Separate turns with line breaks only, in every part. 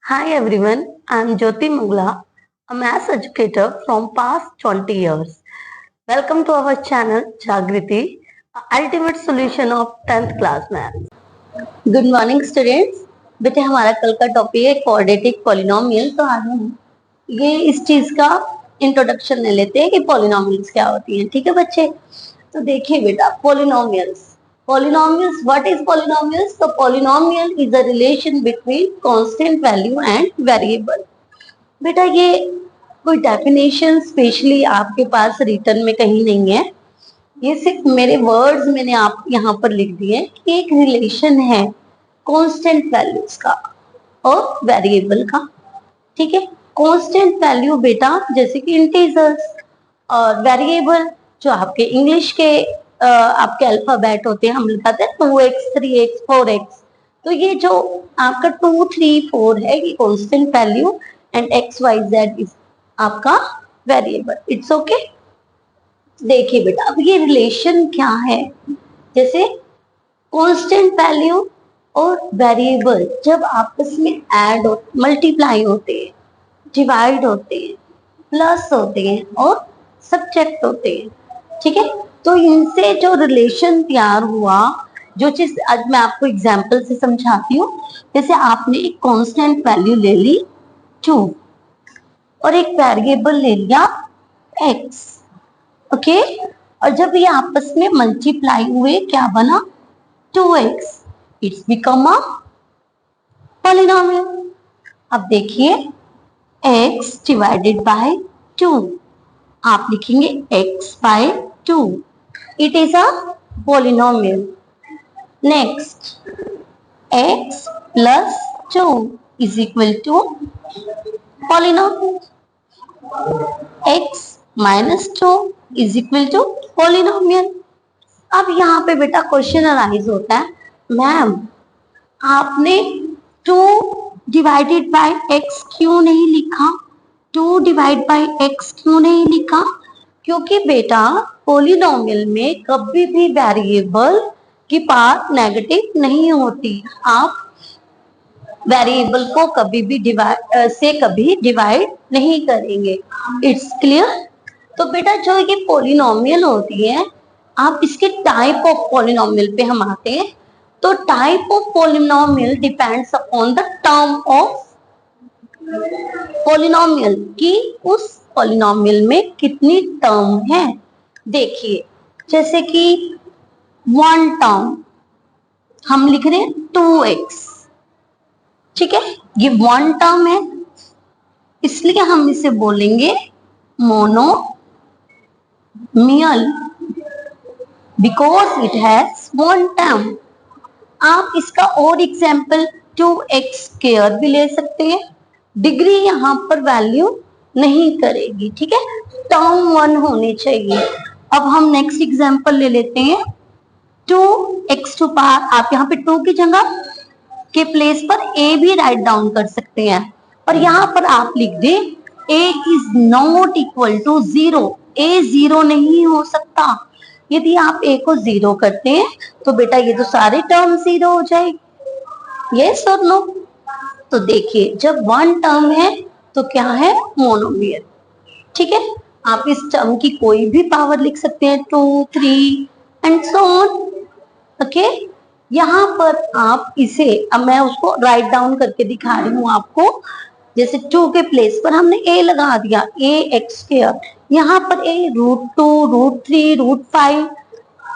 Hi everyone, I am Jyoti Mugla, a maths educator from past 20 years. Welcome to our channel Jagriti, ultimate solution of 10th class maths. Good morning students. बेटे हमारा कल का topic है quadratic polynomial. तो आज हम ये इस चीज का इंट्रोडक्शन ले लेते हैं कि पॉलिनोमियल्स क्या होती हैं। ठीक है बच्चे, तो देखिए बेटा polynomials. What is polynomials? So polynomial is a relation between constant value and variable. बेटा ये कोई डेफिनेशन स्पेशली आपके पास रिटर्न में कहीं नहीं है, ये सिर्फ मेरे वर्ड्स मैंने आप यहाँ पर लिख दिए कि एक रिलेशन है कांस्टेंट वैल्यूज का और वेरिएबल का। ठीक है, कांस्टेंट वैल्यू बेटा जैसे कि इंटीजर्स, और वेरिएबल जो आपके इंग्लिश के आपके अल्फाबेट होते हैं, हम लिखाते हैं 2x 3x 4x। तो ये जो आपका 2 3 4 है ये constant value and x y z is आपका वेरिएबल। It's okay. देखिए बेटा अब ये रिलेशन क्या है, जैसे कांस्टेंट वैल्यू और वेरिएबल जब आपस में ऐड हो, मल्टीप्लाई होते हैं, डिवाइड होते हैं, प्लस होते हैं और सब्ट्रैक्ट होते हैं। ठीक है, तो इनसे जो रिलेशन तैयार हुआ, जो चीज आज मैं आपको एग्जांपल से समझाती हूँ। जैसे आपने एक कांस्टेंट वैल्यू ले ली 2 और एक वेरिएबल ले लिया x। ओके, और जब ये आपस में मल्टीप्लाई हुए क्या बना 2x। It's become a polynomial. अब देखिए x डिवाइडेड बाय 2, आप लिखेंगे x by 2, it is a polynomial. Next x plus 2 is equal to polynomial. x minus 2 is equal to polynomial. अब यहाँ पे बेटा क्वेश्चन अराइज होता है, मैम आपने 2 डिवाइडेड बाय x क्यों नहीं लिखा, 2 डिवाइड बाय x क्यों नहीं लिखा? क्योंकि बेटा पॉलिनोमियल में कभी भी वेरिएबल की पार्ट नेगेटिव नहीं होती। आप वेरिएबल को कभी भी डिवाइड नहीं करेंगे। It's clear. तो बेटा जो ये पॉलिनोमियल होती है, आप इसके टाइप ऑफ पॉलिनोमियल पे हम आते हैं। तो type of polynomial depends upon the term of polynomial कि उस पॉलिनोमियल में कितनी टर्म है। देखिए जैसे कि वन टर्म हम लिख रहे हैं 2x। ठीक है, ये वन टर्म है इसलिए हम इसे बोलेंगे monomial, because it has one term. आप इसका और एग्जाम्पल 2x स्क्वायर भी ले सकते हैं, डिग्री यहाँ पर वैल्यू नहीं करेगी। ठीक है, टर्म वन होनी चाहिए। अब हम नेक्स्ट एग्जाम्पल ले लेते हैं 2x टू पावर, आप यहाँ पे 2 की जगह के प्लेस पर a भी राइट डाउन कर सकते हैं, और यहाँ पर आप लिख दे a is not equal to 0। a 0 नहीं हो सकता। यदि आप a को 0 करते हैं तो बेटा ये तो सारे टर्म 0 हो जाएगी। यस और नो? तो देखिए जब वन टर्म है तो क्या है, मोनोमियल। ठीक है, आप इस टर्म की कोई भी पावर लिख सकते हैं, 2 3 एंड सो ऑन। ओके, यहाँ पर आप इसे, अब मैं उसको राइट डाउन करके दिखा रही हूँ आपको। जैसे 2 के प्लेस पर हमने a लगा दिया, a x स्क्वायर, यहाँ पर a √2 √3 √5,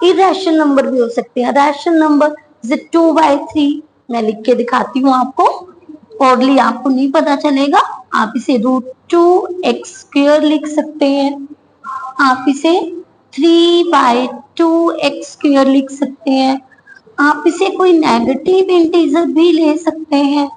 इरेशनल नंबर भी हो सकते हैं, रैशनल नंबर जैसे 2/3 मैं लिख के दिखाती हूँ आपको। ओरली आपको नहीं पता चलेगा, आप इसे √2x स्क्वायर लिख सकते हैं, आप इसे 3/2x स्क्वायर लिख सकते हैं, आप इसे कोई नेगेटिव इंटीजर भी ले सकते हैं।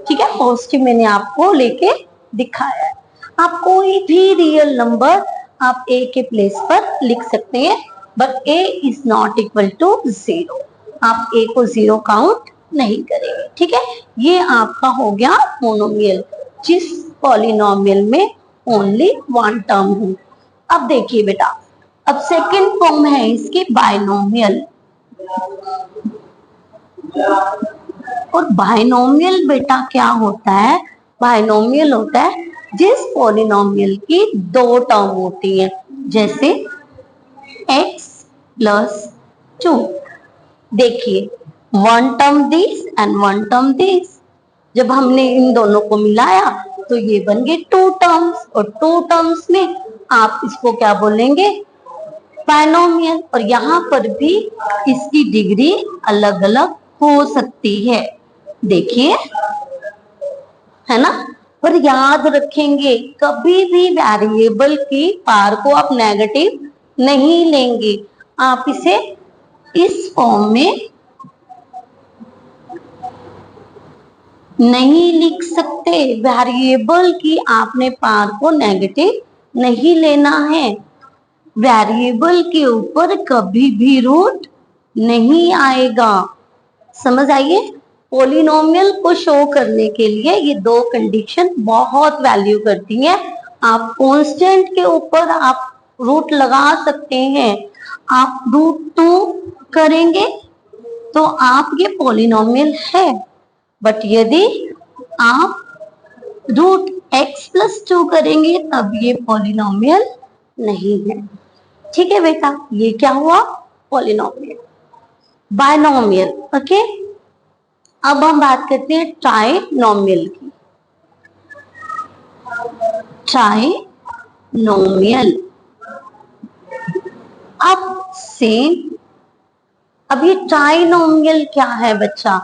ठीक है, पॉजिटिव मैंने आपको लेके दिखाया है। आप कोई भी रियल नंबर आप a के प्लेस पर लिख सकते हैं, but a is not equal to 0। आप a को 0 काउंट नहीं करेंगे। ठीक है, ये आपका हो गया मोनोमियल, जिस पॉलिनोमियल में ओनली वन टर्म हो। अब देखिए बेटा, अब सेकंड फॉर्म है इसकी बाइनोमियल। और बाइनोमियल बेटा क्या होता है, बायनोमियल होता है जिस पॉलिनोमियल की दो टर्म होती है, जैसे x प्लस 2। देखिए, one term this and one term this, जब हमने इन दोनों को मिलाया तो ये बन गए टू टर्म्स, और टू टर्म्स में आप इसको क्या बोलेंगे, बायनोमियल। और यहाँ पर भी इसकी डिग्री अलग अलग हो सकती है, देखिए, है ना। पर याद रखेंगे, कभी भी वेरिएबल की पावर को आप नेगेटिव नहीं लेंगे। आप इसे इस फॉर्म में नहीं लिख सकते। वेरिएबल की आपने पावर को नेगेटिव नहीं लेना है। वेरिएबल के ऊपर कभी भी रूट नहीं आएगा, समझ आइए। पॉलिनोमियल को शो करने के लिए ये दो कंडीशन बहुत वैल्यू करती हैं। आप कांस्टेंट के ऊपर आप रूट लगा सकते हैं। आप √2 करेंगे तो आप ये पॉलिनोमियल है, बट यदि आप √x+2 करेंगे तब ये पॉलिनोमियल नहीं है। ठीक है बेटा, ये क्या हुआ, पॉलिनोमियल। Binomial, okay. अब हम बात करते हैं ट्राइनोमियल की। ट्राइनोमियल, अब ये ट्राइनोमियल क्या है बच्चा,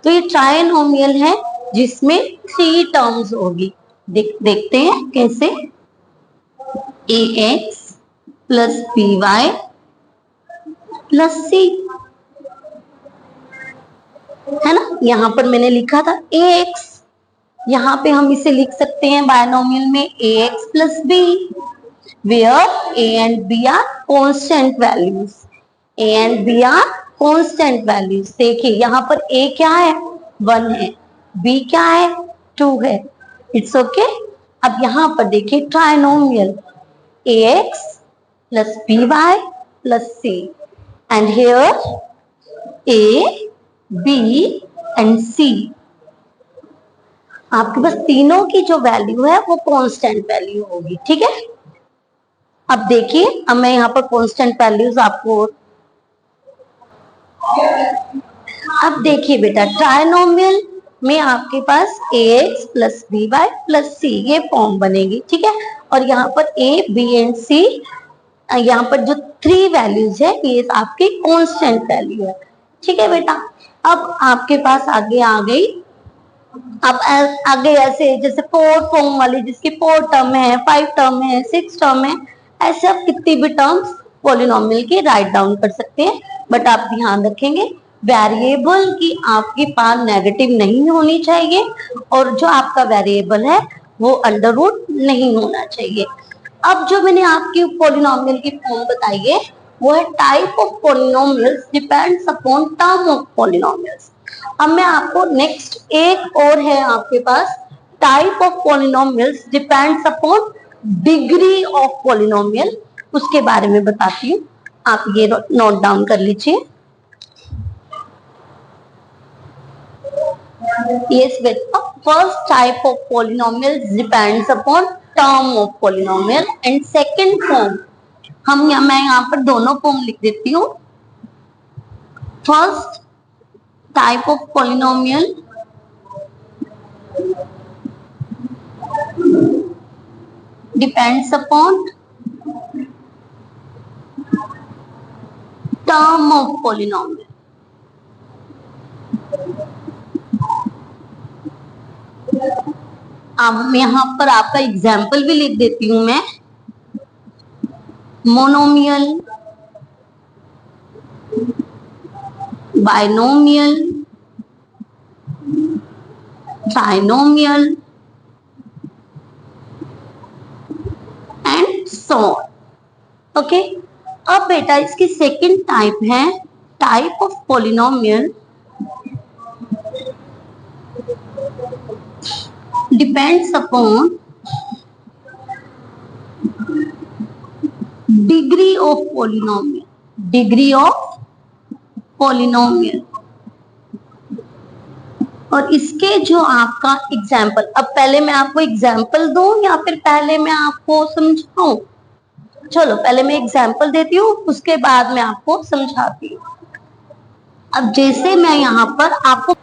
तो ये ट्राइनोमियल है जिसमें 3 टर्म्स होगी। देखते हैं कैसे। ax plus by plus c, है ना। यहां पर मैंने लिखा था ax, यहां पे हम इसे लिख सकते हैं बायनोमियल में ax plus b, where a and b are constant values। a and b are constant values। देखिए यहाँ पर a क्या है, 1 है, b क्या है, 2 है। It's okay. अब यहाँ पर देखिए trinomial ax plus by plus c, and here a b and c, आपके पास तीनों की जो वैल्यू है वो कांस्टेंट वैल्यू होगी, ठीक है। अब देखिए, अब मैं यहाँ पर कांस्टेंट वैल्यूज आपको, अब देखिए बेटा, ट्राइनोमियल में आपके पास ax plus by plus c ये फॉर्म बनेगी, ठीक है। और यहाँ पर a b एंड c, यहाँ पर जो 3 वैल्यूज है ये आपकी कांस्टेंट वैल्यू है, ठीक है बेटा। अब आपके पास आगे आ गई, अब आगे ऐसे जैसे 4 फॉर्म वाली, जिसकी 4 टर्म है, 5 टर्म है, 6 टर्म है, ऐसे आप कितनी भी टर्म्स पॉलिनोमियल की राइट डाउन कर सकते हैं। बट आप ध्यान रखेंगे, वेरिएबल की आपकी पावर नेगेटिव नहीं होनी चाहिए, और जो आपका वेरिएबल है वो अंडर रूट नहीं होना चाहिए। अब जो मैंने आपकी पॉलिनोमियल की फॉर्म बताई है वो है type of polynomials depends upon term of polynomials. अब मैं आपको नेक्स्ट एक और है आपके पास, type of polynomials depends upon degree of polynomial, उसके बारे में बताती हूँ। आप ये नोट डाउन कर लीजिए। Yes बेटा, first type of polynomial depends upon term of polynomial and second form, मैं यहाँ पर दोनों फॉर्म लिख देती हूँ। First type of polynomial depends upon term of polynomial. अब यहाँ पर आपका एग्जाम्पल भी लिख देती हूं मैं। Monomial, binomial, trinomial and so on. Okay. अब बेटा इसकी सेकंड टाइप है type of polynomial depends upon degree of polynomial। degree of polynomial, और इसके जो आपका एग्जाम्पल, अब पहले मैं आपको एग्जाम्पल दूं या फिर पहले मैं आपको समझाऊं? चलो पहले मैं एग्जाम्पल देती हूँ, उसके बाद मैं आपको समझाती हूँ। अब जैसे मैं यहाँ पर आपको,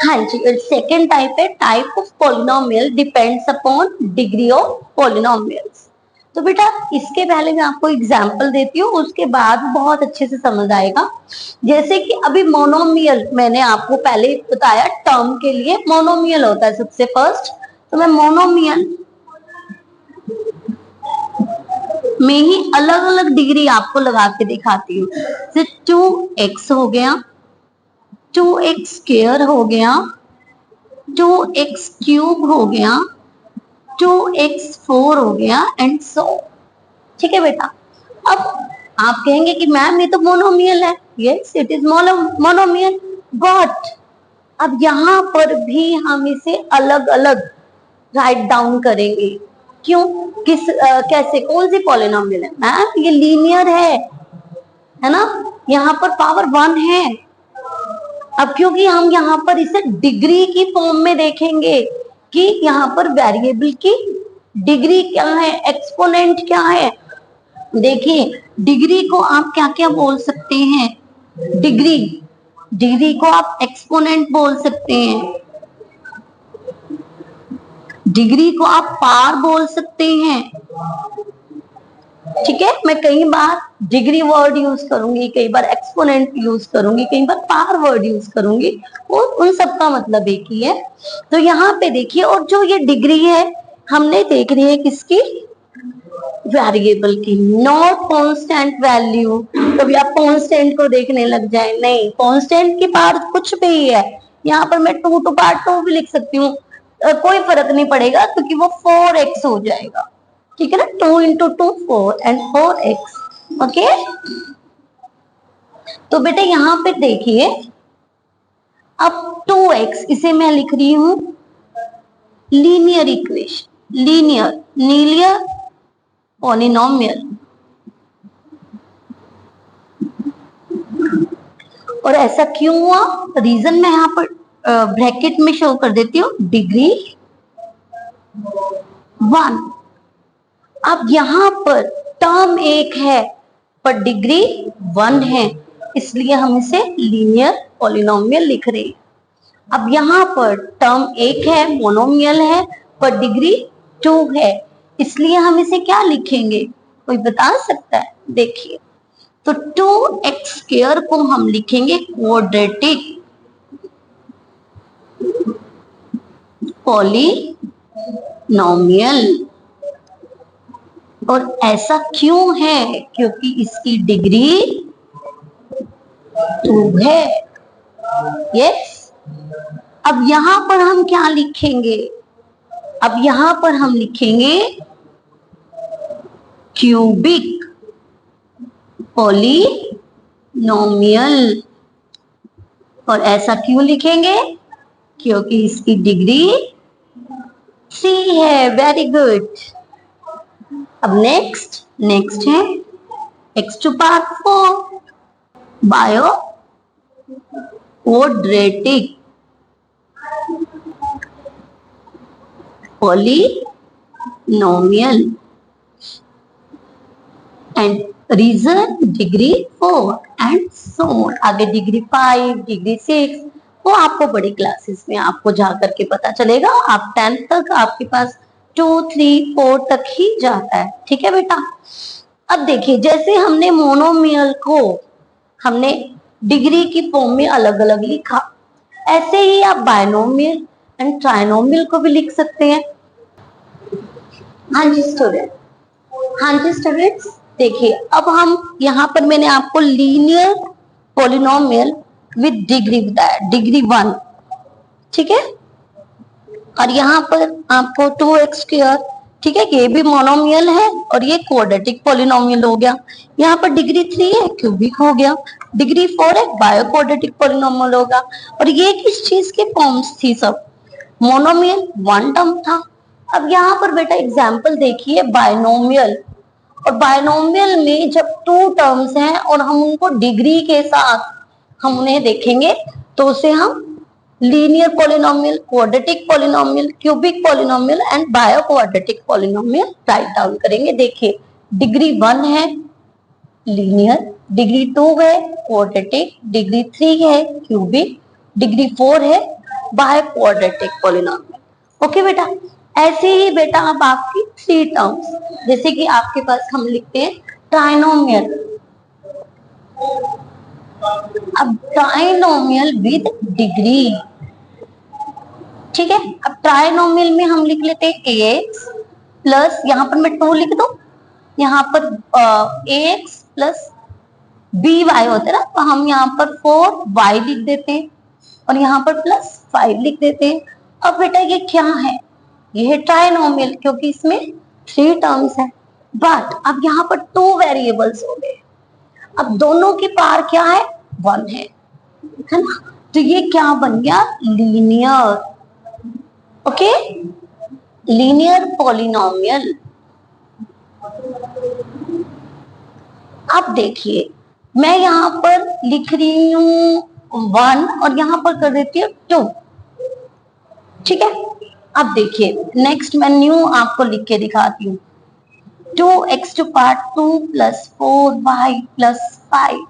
हाँ जी, सेकेंड टाइप है type of polynomial depends upon degree of polynomials. तो बेटा इसके पहले मैं आपको एग्जाम्पल देती हूँ, उसके बाद बहुत अच्छे से समझ आएगा। जैसे कि अभी मोनोमियल मैंने आपको पहले बताया, टर्म के लिए मोनोमियल होता है सबसे फर्स्ट। तो मैं मोनोमियल में ही अलग अलग डिग्री आपको लगा के दिखाती हूँ। जैसे 2x हो गया, 2x स्क्वायर हो गया, 2x क्यूब हो गया, 2x4 हो गया एंड सो। ठीक है बेटा। अब आप कहेंगे कि मैम ये तो मोनोमियल है। Yes it is monomial, but अब यहाँ पर भी हम इसे अलग अलग राइट डाउन करेंगे। क्यों? कैसे, कौन सी पॉलिनोमियल है मैम? ये लीनियर है ना, यहाँ पर पावर 1 है। अब क्योंकि हम यहाँ पर इसे डिग्री की फॉर्म में देखेंगे कि यहाँ पर वेरिएबल की डिग्री क्या है, एक्सपोनेंट क्या है। देखिए डिग्री को आप क्या क्या बोल सकते हैं? डिग्री को आप एक्सपोनेंट बोल सकते हैं, डिग्री को आप पावर बोल सकते हैं। ठीक है, मैं कई बार डिग्री वर्ड यूज करूंगी, कई बार एक्सपोनेंट यूज करूंगी, कई बार पावर वर्ड यूज करूंगी, और उन सबका मतलब एक ही है। तो यहाँ पे देखिए, और जो ये डिग्री है हमने देख रही है किसकी? वेरिएबल की, नॉट कांस्टेंट वैल्यू। कभी आप कांस्टेंट को देखने लग जाए, नहीं, कांस्टेंट की पावर कुछ भी ही है। यहाँ पर मैं 2 टू पावर 2 भी लिख सकती हूँ, कोई फर्क नहीं पड़ेगा क्योंकि वो 4x हो जाएगा। ठीक है ना, 2 इंटू 2 4 एंड 4x। ओके, तो बेटे यहाँ पे देखिए, अब 2x इसे मैं लिख रही हूं लीनियर इक्वेशन, लीनियर पॉलिनोमियल। और ऐसा क्यों हुआ? रीजन मैं यहाँ पर ब्रैकेट में शो कर देती हूँ, डिग्री 1। अब यहाँ पर टर्म एक है पर डिग्री 1 है, इसलिए हम इसे लीनियर पॉलिनोमियल लिख रहे हैं। अब यहाँ पर टर्म एक है, मोनोमियल है, पर डिग्री 2 है, इसलिए हम इसे क्या लिखेंगे? कोई बता सकता है? देखिए, तो 2x स्क्वायर को हम लिखेंगे क्वाड्रेटिक पॉलिनोमियल। और ऐसा क्यों है? क्योंकि इसकी डिग्री 2 है। यस, अब यहां पर हम क्या लिखेंगे? अब यहां पर हम लिखेंगे क्यूबिक पॉलिनोमियल। और ऐसा क्यों लिखेंगे? क्योंकि इसकी डिग्री 3 है। Very good. अब नेक्स्ट है x to power 4 biquadratic polynomial and reason degree 4 and so on. आगे डिग्री 5, डिग्री 6, वो आपको बड़ी क्लासेस में आपको जाकर के पता चलेगा। आप 10th तक आपके पास 2, 3, 4 तक ही जाता है। ठीक है बेटा। अब देखिए, जैसे हमने मोनोमियल को हमने डिग्री की फॉर्म में अलग अलग लिखा, ऐसे ही आप बायनोमियल एंड ट्राइनोमियल को भी लिख सकते हैं। हाँ जी स्टूडेंट्स, देखिए अब हम यहाँ पर मैंने आपको लीनियर पॉलिनोमियल विद डिग्री बताया, डिग्री 1। ठीक है, और यहाँ पर आपको 2x स्क्वायर, ठीक है, ये भी मोनोमियल है और ये क्वाड्रेटिक पॉलिनोमियल हो गया। यहाँ पर डिग्री 3 है, क्यूबिक हो गया। डिग्री 4 है, बायो क्वाड्रेटिक पॉलिनोमियल होगा। और ये किस चीज के फॉर्म्स थी? सब मोनोमियल 1 टर्म था। अब यहाँ पर बेटा एग्जाम्पल देखिए, बायनोमियल। और बायनोमियल में जब 2 टर्म्स हैं और हम उनको डिग्री के साथ हम उन्हें देखेंगे तो उसे हम linear polynomial, quadratic polynomial, cubic polynomial and bio quadratic polynomial write down करेंगे। देखिए डिग्री 1 है लीनियर, डिग्री 2 है क्वाड्रेटिक, डिग्री 3 है क्यूबिक, डिग्री 4 है बायो क्वाड्रेटिक पॉलिनोमियल। ओके बेटा, ऐसे ही बेटा अब आपकी 3 टर्म्स, जैसे कि आपके पास हम लिखते हैं ट्राइनोमियल। अब ट्राइनोमियल विद डिग्री, ठीक है। अब ट्राइनोमियल में हम लिख लेते हैं ax प्लस, यहां पर मैं 2 लिख दूं, यहाँ पर ax प्लस by होता है ना, तो हम यहाँ पर 4y लिख देते हैं और यहाँ पर प्लस 5 लिख देते हैं। अब बेटा ये क्या है, ये है ट्राइनोमियल क्योंकि इसमें 3 टर्म्स है। बट अब यहाँ पर 2 वेरिएबल्स हो गए, अब दोनों की पावर क्या है 1 है ना, तो ये क्या बन गया लीनियर। Okay, linear polynomial. अब देखिए मैं यहां पर लिख रही हूं 1 और यहां पर कर देती हूँ 2, ठीक है। अब देखिए नेक्स्ट मैं न्यू आपको लिख के दिखाती हूँ, 2x to power 2 plus 4y plus 5।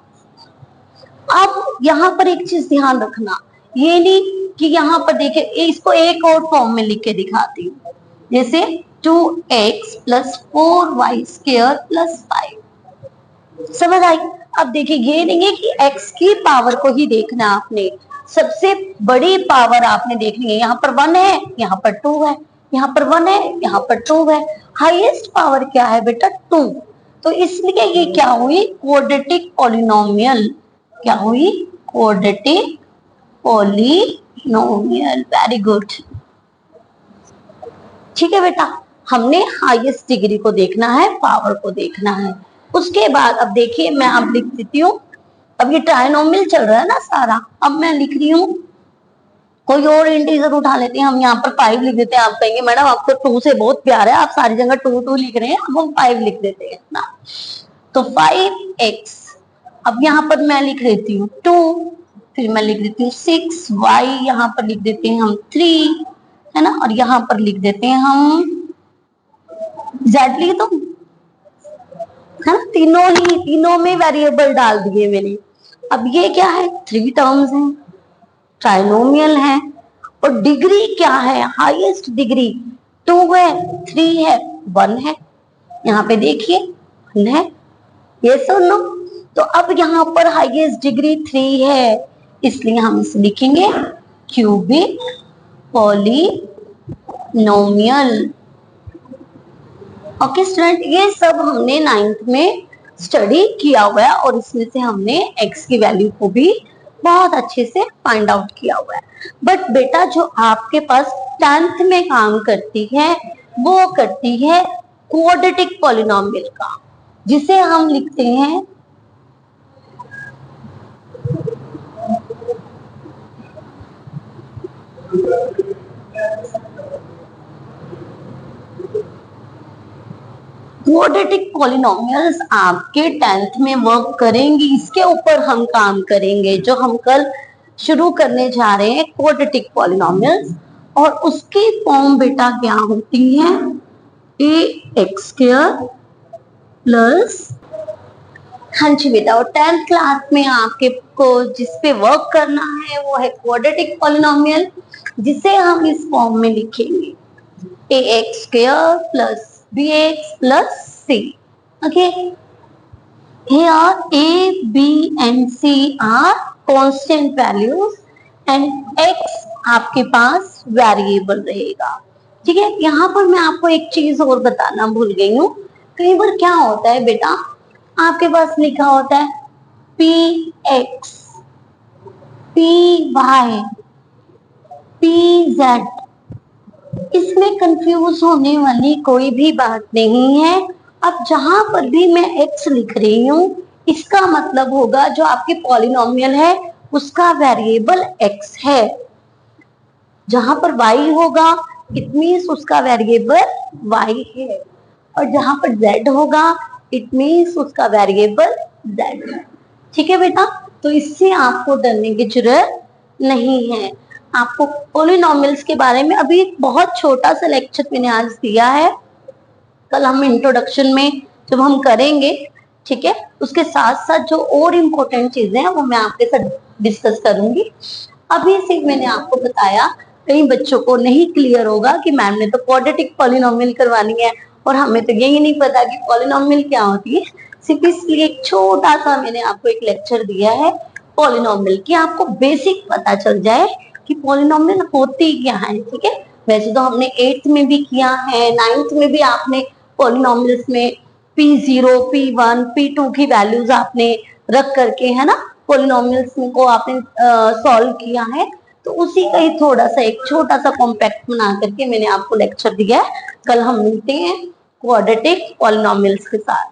अब यहाँ पर एक चीज ध्यान रखना, ये नहीं कि यहाँ पर देखिए इसको एक और फॉर्म में लिख के दिखाती हूँ, जैसे 2x plus 4y square plus 5, समझ आई। अब देखिए ये नहीं है कि x की पावर को ही देखना आपने, सबसे बड़ी पावर आपने देखनी है। यहाँ पर 1 है, यहाँ पर 2 है, यहाँ पर 1 है, यहाँ पर 2 है, हाईएस्ट पावर क्या है बेटा 2, तो इसलिए ये क्या हुई क्वाड्रेटिक पॉलिनोमियल, क्या हुई क्वाड्रेटिक पॉलिनोमियल। वेरी गुड, ठीक है बेटा, हमने हाईएस्ट डिग्री को देखना है, पावर को देखना है। उसके बाद अब देखिए मैं अब लिख देती हूँ, अब ये ट्राइनोमियल चल रहा है ना सारा, अब मैं लिख रही हूँ कोई और इंटीजर उठा लेते हैं, हम यहाँ पर 5 लिख देते हैं। आप कहेंगे मैडम आपको 2 से बहुत प्यार है, आप सारी जगह 2 लिख रहे हैं, अब हम 5 लिख देते हैं ना, तो 5x, अब यहाँ पर मैं लिख देती हूँ 2, फिर मैं लिख देती हूँ 6y, यहाँ पर लिख देते हैं हम 3, है ना, और यहाँ पर लिख देते हैं हम z, लिए तो है ना, तीनों में वेरिएबल डाल दिए मैंने। अब ये क्या है 3 टर्म्स हैं, ट्राइनोमियल है, और डिग्री क्या है, हाईएस्ट डिग्री 2 है, 3 है, 1 है, यहाँ पे देखिए 1 है, ये सुनो। तो अब यहाँ पर हाईएस्ट डिग्री 3 है, इसलिए हम इसे लिखेंगे क्यूबिक पॉलिनोमियल। ओके स्टूडेंट, ये सब हमने 9th में स्टडी किया हुआ है और इसमें से हमने x की वैल्यू को भी बहुत अच्छे से फाइंड आउट किया हुआ है। बट बेटा जो आपके पास 10th में काम करती है वो करती है क्वाड्रेटिक पॉलिनोमियल का, जिसे हम लिखते हैं क्वाड्रेटिक पॉलिनोमियल्स आपके 10th में वर्क करेंगी, इसके ऊपर हम काम करेंगे जो हम कल शुरू करने जा रहे हैं क्वाड्रेटिक पॉलिनोमियल्स। और उसकी फॉर्म बेटा क्या होती है ax स्क्वायर प्लस, हाँ जी बेटा, और 10th क्लास में आपके को जिस पे वर्क करना है वो है क्वाड्रेटिक पॉलिनोमियल, जिसे हम इस फॉर्म में लिखेंगे ax square plus bx plus c. Okay. Here a, b and c are constant values and x आपके पास वेरिएबल रहेगा, ठीक है। यहाँ पर मैं आपको एक चीज और बताना भूल गई हूँ, कई बार क्या होता है बेटा आपके पास लिखा होता है px, py, pz, इसमें कंफ्यूज होने वाली कोई भी बात नहीं है। अब जहां पर भी मैं x लिख रही हूँ इसका मतलब होगा जो आपके पॉलिनोमियल है उसका वेरिएबल x है, जहां पर y होगा इट मीन्स उसका वेरिएबल y है, और जहां पर z होगा इट मीन्स उसका वेरिएबल z है, ठीक है बेटा। तो इससे आपको डरने की जरूरत नहीं है। आपको पॉलिनॉमियल्स के बारे में अभी एक बहुत छोटा सा लेक्चर मैंने आज दिया है। कल हम इंट्रोडक्शन में जब हम करेंगे, ठीक है, उसके साथ साथ जो और इम्पोर्टेंट चीजें हैं वो मैं आपके साथ डिस्कस करूंगी। अभी सिर्फ मैंने आपको बताया, कई बच्चों को नहीं क्लियर होगा कि मैम ने तो क्वाड्रेटिक पॉलिनॉमियल करवानी है और हमें तो यही नहीं पता कि पॉलिनॉमियल क्या होती है। सिर्फ इसलिए एक छोटा सा मैंने आपको एक लेक्चर दिया है पॉलिनॉमियल की, आपको बेसिक पता चल जाए कि पॉलिनॉमियल होती क्या है। ठीक है, वैसे तो हमने 8th में भी किया है, 9th में भी आपने पॉलिनॉमियल्स में P0, P1, P2 की वैल्यूज आपने रख करके, है ना, पॉलिनॉमियल्स को आपने सॉल्व किया है। तो उसी का ही थोड़ा सा एक छोटा सा कॉम्पैक्ट बना करके मैंने आपको लेक्चर दिया है। कल हम मिलते हैं क्वाड्रेटिक पॉलिनॉमियल्स के साथ।